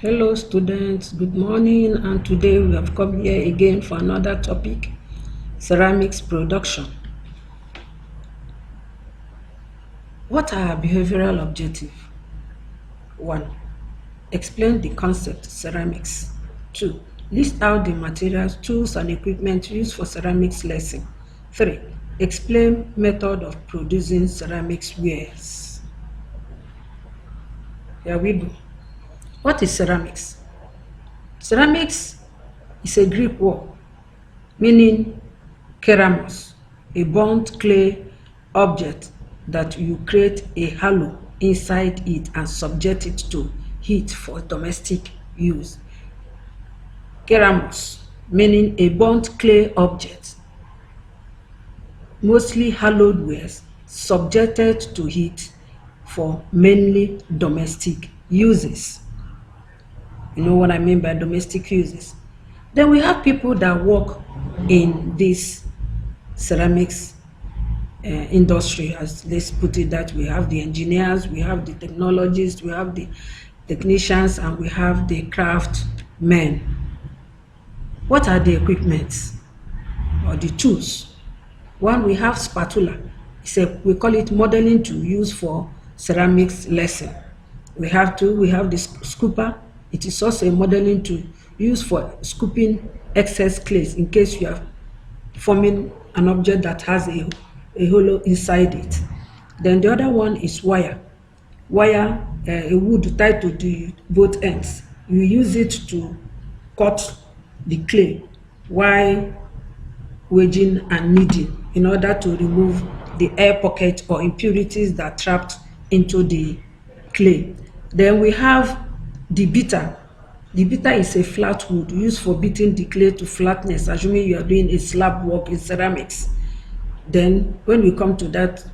Hello students, good morning, and today we have come here again for another topic, ceramics production. What are behavioral objectives? 1. Explain the concept ceramics. 2. List out the materials, tools, and equipment used for ceramics lesson. 3. Explain method of producing ceramics wares. Here we go. What is ceramics? Ceramics is a Greek word meaning keramos, a burnt clay object that you create a halo inside it and subject it to heat for domestic use. Keramos, meaning a burnt clay object, mostly hallowed wares, subjected to heat for mainly domestic uses. You know what I mean by domestic uses? Then we have people that work in this ceramics industry, as let's put it that we have the engineers, we have the technologists, we have the technicians, and we have the craft men. What are the equipments or the tools? One, we have spatula. We call it modeling tool used for ceramics lesson. We have the scooper. It is also a modeling tool used for scooping excess clays in case you are forming an object that has a hollow inside it. Then the other one is wire. A wood tied to the both ends. You use it to cut the clay while wedging and kneading in order to remove the air pocket or impurities that trapped into the clay. Then we have the beater. The beater is a flat wood used for beating the clay to flatness, assuming you are doing a slab work in ceramics. Then when we come to that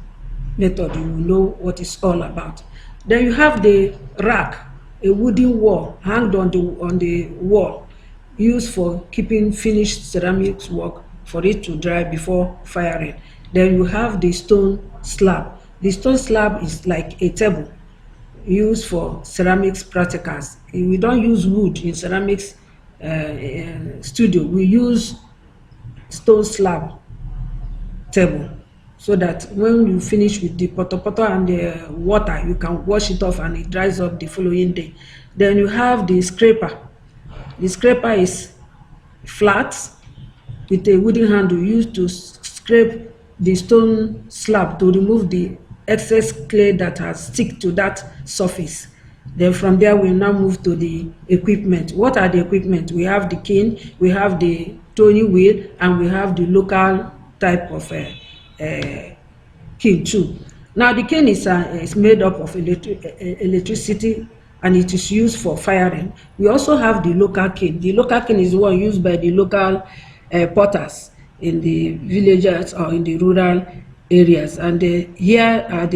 method, you will know what it's all about. Then you have the rack, a wooden wall hanged on the wall, used for keeping finished ceramics work for it to dry before firing. Then you have the stone slab. The stone slab is like a table used for ceramics practicals. We don't use wood in ceramics studio. We use stone slab table so that when you finish with the poto and the water, you can wash it off and it dries up the following day. Then you have the scraper. The scraper is flat with a wooden handle used to scrape the stone slab to remove the excess clay that has stick to that surface. Then from there we now move to the equipment. What are the equipment? We have the kiln, we have the turning wheel, and we have the local type of kiln too. Now the kiln is made up of electricity, and it is used for firing. We also have the local kiln. The local kiln is the one used by the local potters in the villages or in the rural areas. And here are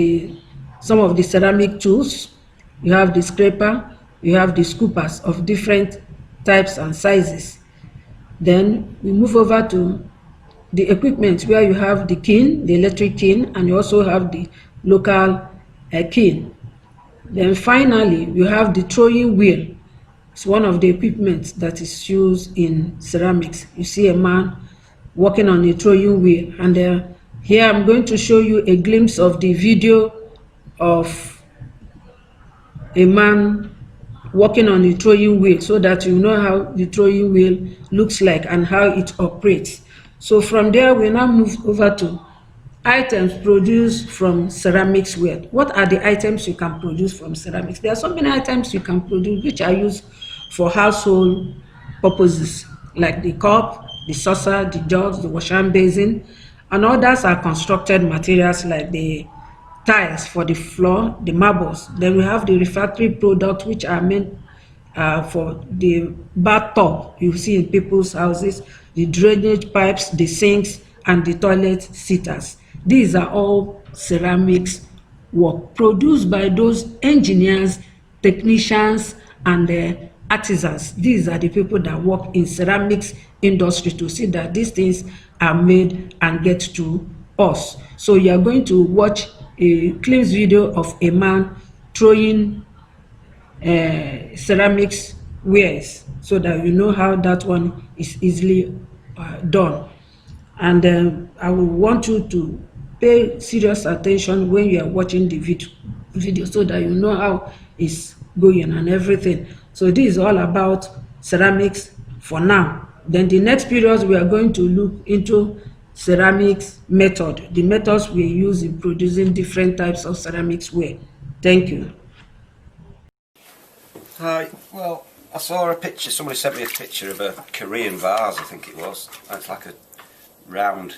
some of the ceramic tools. You have the scraper, you have the scoopers of different types and sizes. Then we move over to the equipment where you have the kiln, the electric kiln, and you also have the local kiln. Then finally, you have the throwing wheel. It's one of the equipment that is used in ceramics. You see a man working on a throwing wheel, and here I'm going to show you a glimpse of the video of a man working on a throwing wheel so that you know how the throwing wheel looks like and how it operates. So from there, we now move over to items produced from ceramics ware. What are the items you can produce from ceramics? There are so many items you can produce which are used for household purposes, like the cup, the saucer, the jugs, the wash hand basin, and others are constructed materials like the tiles for the floor, the marbles. Then we have the refractory products which are meant for the bathtub you see in people's houses, the drainage pipes, the sinks, and the toilet seaters. These are all ceramics work produced by those engineers, technicians, and artisans. These are the people that work in ceramics industry to see that these things are made and get to us. So you are going to watch a clip video of a man throwing ceramics wears, so that you know how that one is easily done. And I will want you to pay serious attention when you are watching the video, so that you know how it's going and everything. So this is all about ceramics for now. Then the next period we are going to look into ceramics method, the methods we use in producing different types of ceramics ware. Thank you. Hi, well, I saw a picture, somebody sent me a picture of a Korean vase, I think it was. It's like a round,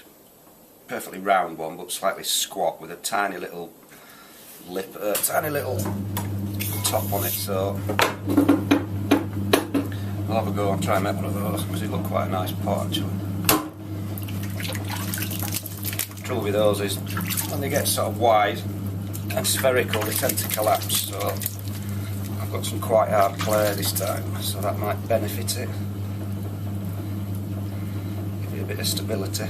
perfectly round one, but slightly squat with a tiny little lip, tiny little top on it, so I'll have a go and try and make one of those, because it looked quite a nice pot actually. The trouble with those is, when they get sort of wide and spherical, they tend to collapse, so I've got some quite hard clay this time, so that might benefit it. Give it a bit of stability.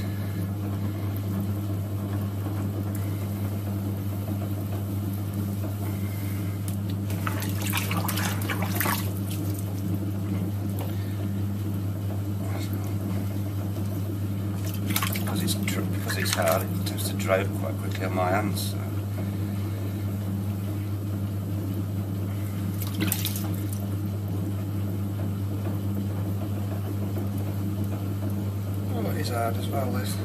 Because it's hard, it tends to dry up quite quickly on my hands. So. Oh, it is hard as well, this.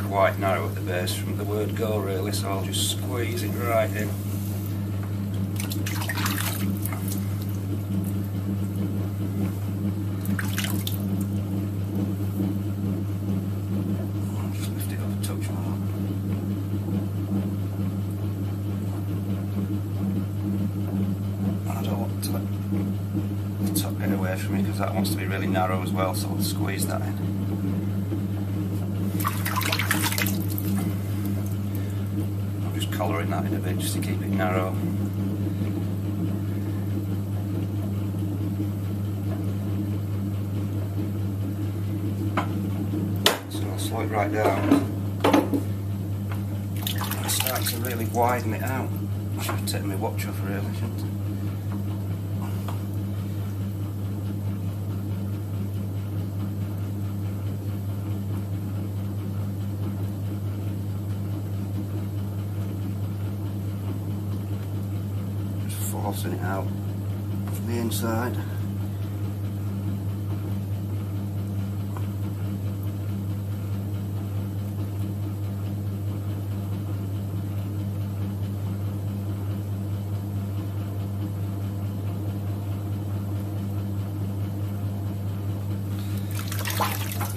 Quite narrow at the base from the word go really, so I'll just squeeze it right in. Just lift it up a touch more. I don't want to tuck it away from me because that wants to be really narrow as well, so I'll squeeze that in. Colouring that in a bit just to keep it narrow. So I'll slow it right down. I start to really widen it out. I should have taken my watch off really, shouldn't I? Forcing it out from the inside.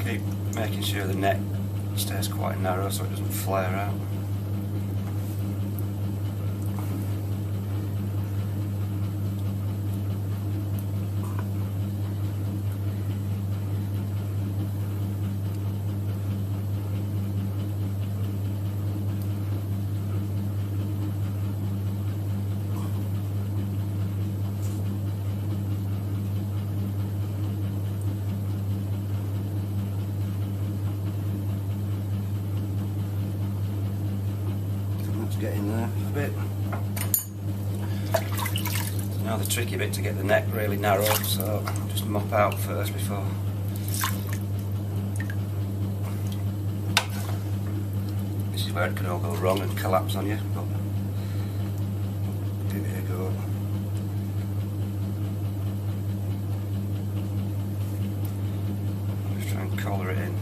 Keep making sure the neck stays quite narrow so it doesn't flare out. Getting there a bit. Now the tricky bit to get the neck really narrow, so I'll just mop out first before. This is where it can all go wrong and collapse on you, but give it a go. Just try and collar it in.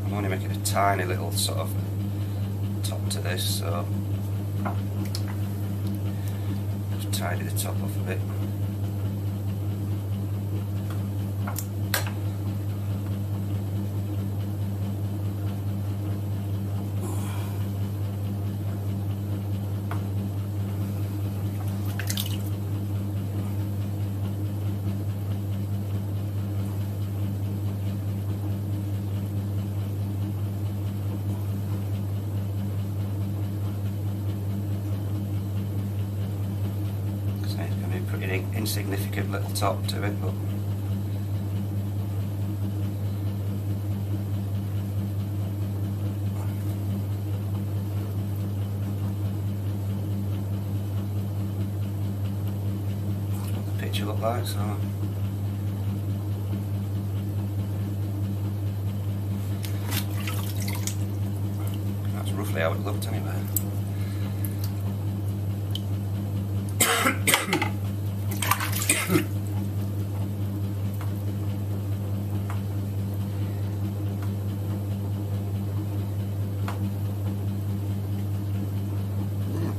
I'm only making a tiny little sort of top to this, so just tidy the top off a bit. pretty insignificant little top to it, but that's what the picture looked like. So that's roughly how it looked anyway.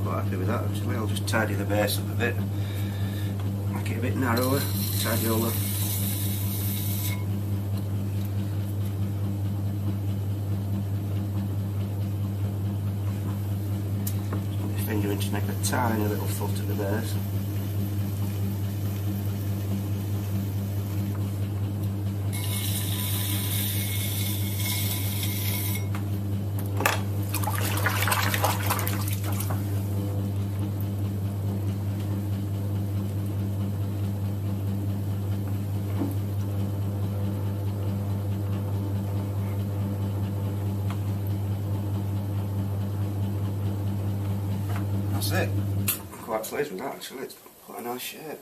Quite happy with that actually. I'll just tidy the base up a bit, make it a bit narrower, tidy all the put my finger in to make a tiny little foot at the base. That's it. I'm quite pleased with that actually, it's quite a nice shape.